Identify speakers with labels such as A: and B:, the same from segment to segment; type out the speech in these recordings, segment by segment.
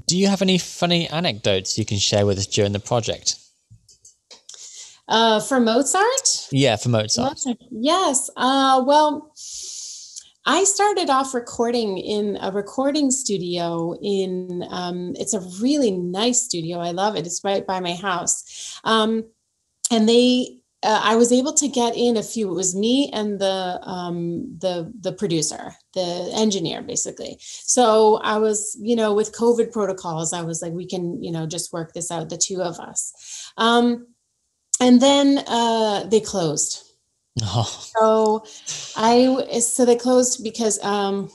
A: Do you have any funny anecdotes you can share with us during the project?
B: For Mozart?
A: Yeah, for Mozart.
B: Mozart. Yes. Well, I started off recording in a recording studio it's a really nice studio. I love it. It's right by my house. And I was able to get in a few. It was me and the producer, the engineer, basically. So I was, with COVID protocols, I was like, we can, just work this out, the two of us. And then they closed.
A: Oh.
B: So they closed because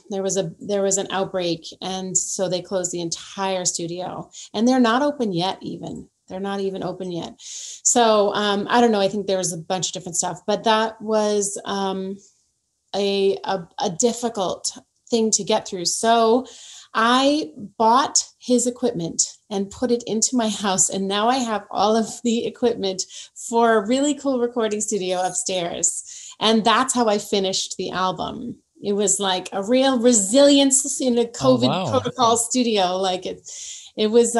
B: there was an outbreak, and so they closed the entire studio, and they're not open yet. Even they're not even open yet. So I don't know. I think there was a bunch of different stuff, but that was a difficult thing to get through. So I bought his equipment and put it into my house. And now I have all of the equipment for a really cool recording studio upstairs. And that's how I finished the album. It was like a real resilience in a
A: Oh,
B: COVID
A: wow.
B: protocol studio. Like it was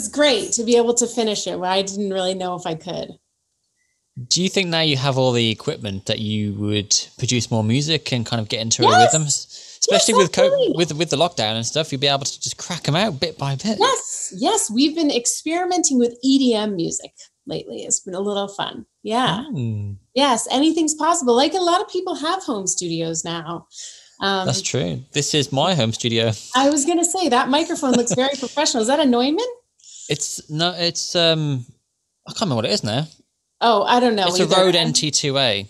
B: great to be able to finish it where I didn't really know if I could.
A: Do you think now you have all the equipment that you would produce more music and kind of get into a rhythm?
B: Yes.
A: Especially
B: Yes,
A: with the lockdown and stuff, you'll be able to just crack them out bit by bit.
B: Yes. We've been experimenting with EDM music lately. It's been a little fun. Yeah. Yes, anything's possible. Like a lot of people have home studios now.
A: That's true. This is my home studio.
B: I was going to say that microphone looks very professional. Is that a Neumann?
A: It's I can't remember what it is now.
B: Oh, I don't know.
A: It's either a Rode NT2A.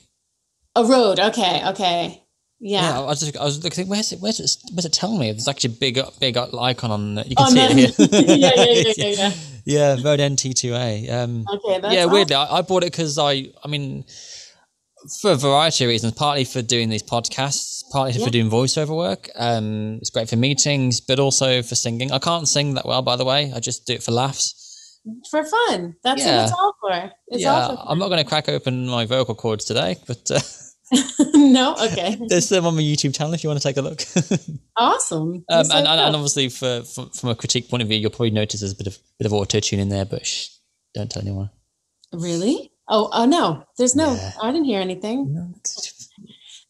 B: A Rode. Okay. Yeah.
A: I was looking. Where's it telling me? There's actually a big icon on. You can see it here.
B: Yeah.
A: Yeah, Rode NT2A.
B: Okay, that's
A: awesome. Weirdly, I bought it because I mean, for a variety of reasons. Partly for doing these podcasts, partly for doing voiceover work. It's great for meetings, but also for singing. I can't sing that well, by the way. I just do it for laughs.
B: For fun. That's what it's all for. It's all for fun.
A: I'm not going to crack open my vocal cords today, but
B: no, okay.
A: There's them on my YouTube channel if you want to take a look.
B: Awesome.
A: And obviously, from a critique point of view, you'll probably notice there's a bit of auto tune in there, but don't tell anyone.
B: Really? Oh no, there's no. Yeah. I didn't hear anything. No,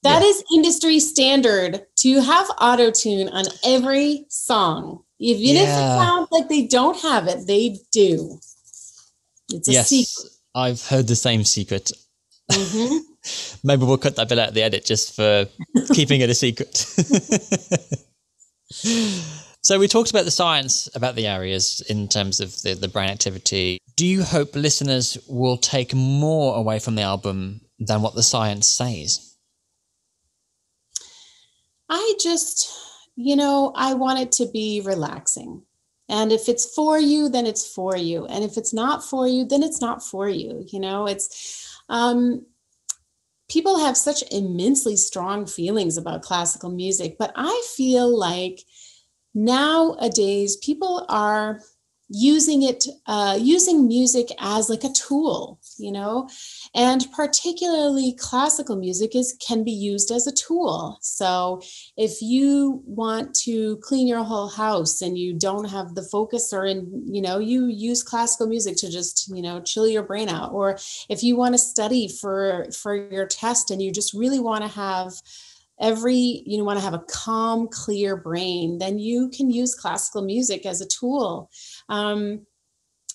B: that is industry standard to have auto tune on every song. Even if it sounds like they don't have it, they do. It's a secret.
A: I've heard the same secret. Maybe we'll cut that bit out of the edit just for keeping it a secret. So we talked about the science about the Arias in terms of the brain activity. Do you hope listeners will take more away from the album than what the science says?
B: I want it to be relaxing. And if it's for you, then it's for you. And if it's not for you, then it's not for you. People have such immensely strong feelings about classical music, but I feel like nowadays people are using music as like a tool, and particularly classical music can be used as a tool. So if you want to clean your whole house and you don't have the focus, or you use classical music to just, chill your brain out. Or if you want to study for your test and you just really want to have a calm, clear brain, then you can use classical music as a tool.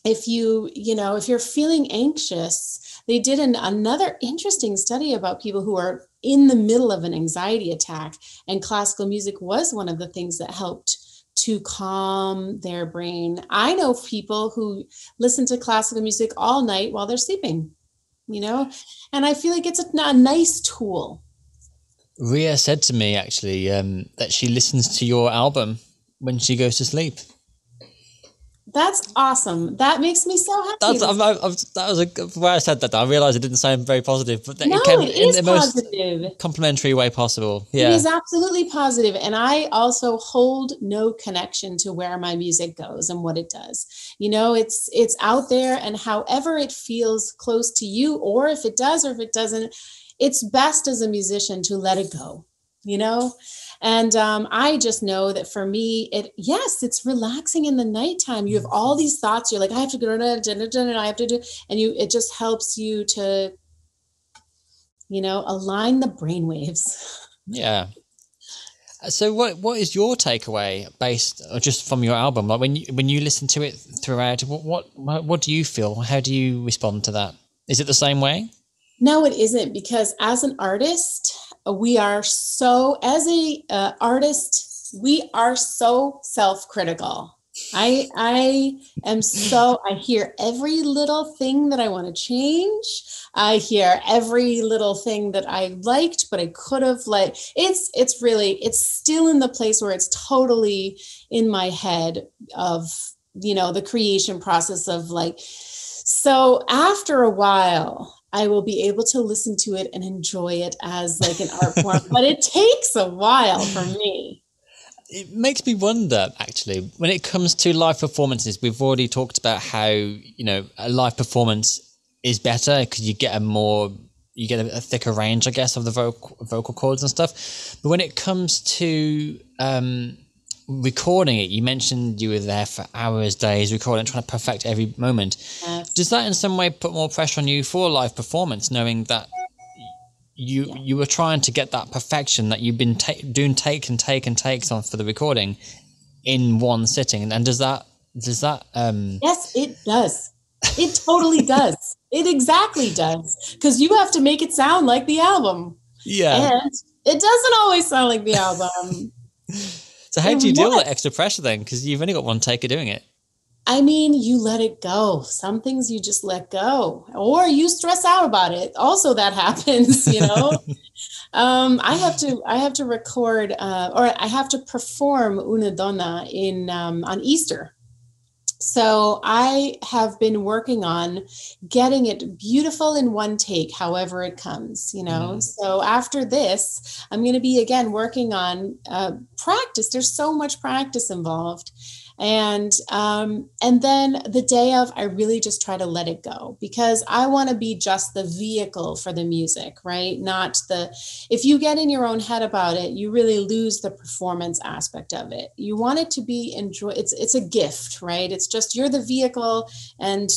B: If you're feeling anxious, they did another interesting study about people who are in the middle of an anxiety attack, and classical music was one of the things that helped to calm their brain. I know people who listen to classical music all night while they're sleeping, and I feel like it's a nice tool.
A: Ria said to me actually that she listens to your album when she goes to sleep.
B: That's awesome. That makes me so happy.
A: Where I said that, I realized it didn't sound very positive, but
B: it came in the positive.
A: Most complimentary way possible. Yeah.
B: It is absolutely positive. And I also hold no connection to where my music goes and what it does. It's out there, and however it feels close to you, or if it does or if it doesn't, it's best as a musician to let it go. you know? And I just know that for me, it's relaxing in the nighttime. You have all these thoughts. You're like, I have to go to dinner, and I have to do, and it just helps you to, align the brain waves.
A: Yeah. So what is your takeaway based just from your album? Like when you listen to it throughout, what do you feel? How do you respond to that? Is it the same way?
B: No, it isn't, because as an artist, we are so self-critical. I hear every little thing that I want to change. I hear every little thing that I liked, but I could have it's still in the place where it's totally in my head of, the creation process of so after a while, I will be able to listen to it and enjoy it as like an art form, but it takes a while for me.
A: It makes me wonder, actually, when it comes to live performances, we've already talked about how, a live performance is better because you get a thicker range, I guess, of the vocal cords and stuff. But when it comes to recording it, you mentioned you were there for hours, days, recording, trying to perfect every moment.
B: Yes.
A: Does that in some way put more pressure on you for a live performance, knowing that you were trying to get that perfection that you've been doing takes on for the recording in one sitting? And does that
B: Yes, it does. It totally does. It exactly does, because you have to make it sound like the album.
A: Yeah.
B: And it doesn't always sound like the album.
A: So how do you deal with that extra pressure then? Because you've only got one take of doing it.
B: I mean, you let it go. Some things you just let go, or you stress out about it. Also, that happens, I have to record, or I have to perform Una Donna on Easter. So I have been working on getting it beautiful in one take, however it comes, So after this, I'm going to be again working on practice. There's so much practice involved. And then the day of, I really just try to let it go, because I want to be just the vehicle for the music, right? If you get in your own head about it, you really lose the performance aspect of it. You want it to be it's a gift, right? It's just, you're the vehicle, and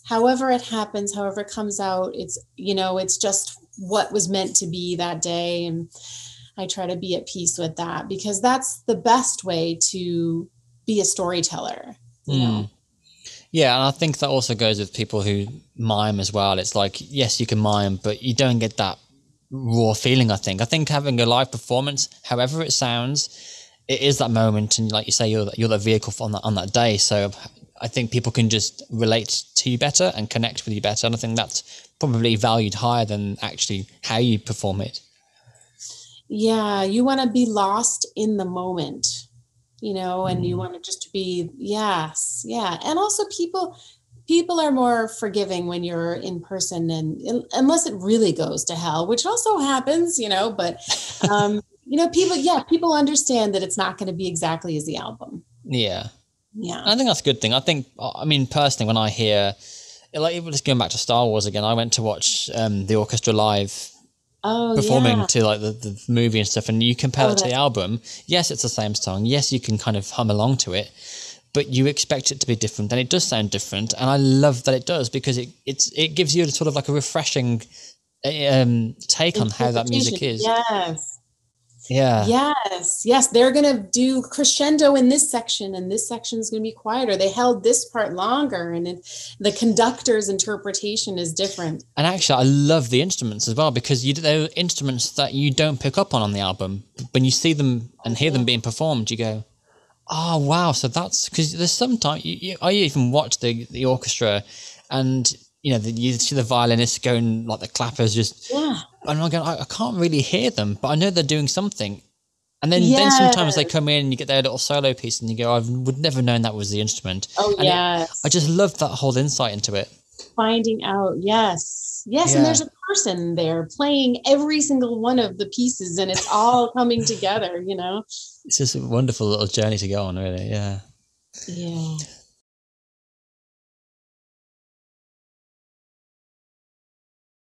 B: however it happens, however it comes out, it's just what was meant to be that day. And I try to be at peace with that, because that's the best way to be a storyteller,
A: Yeah, and I think that also goes with people who mime as well. It's like, yes, you can mime, but you don't get that raw feeling. I think having a live performance, however it sounds, it is that moment, and like you say, you're the vehicle on that day. So I think people can just relate to you better and connect with you better, and I think that's probably valued higher than actually how you perform it.
B: Yeah, you want to be lost in the moment, and you want to just be, yes. Yeah. And also people are more forgiving when you're in person, and unless it really goes to hell, which also happens, but, people understand that it's not going to be exactly as the album.
A: Yeah.
B: Yeah.
A: I think that's a good thing. I mean, personally, when I hear, like, just going back to Star Wars again, I went to watch the orchestra live performing to like the movie and stuff, and you compare that to the album. Yes, it's the same song. Yes, you can kind of hum along to it, but you expect it to be different, and it does sound different. And I love that it does, because it gives you sort of like a refreshing take on how that music is.
B: Yes.
A: Yeah.
B: Yes. They're going to do crescendo in this section, and this section is going to be quieter. They held this part longer, and the conductor's interpretation is different.
A: And actually, I love the instruments as well, because they're instruments that you don't pick up on the album. When you see them and hear them being performed, you go, oh, wow. So that's because there's sometimes I even watch the orchestra, and you see the violinists going, like the clappers just, and I'm going, I can't really hear them, but I know they're doing something. And then sometimes they come in and you get their little solo piece, and you go, I would never known that was the instrument.
B: Oh,
A: and I just love that whole insight into it.
B: Finding out, yes. And there's a person there playing every single one of the pieces, and it's all coming together,
A: It's just a wonderful little journey to go on, really. Yeah.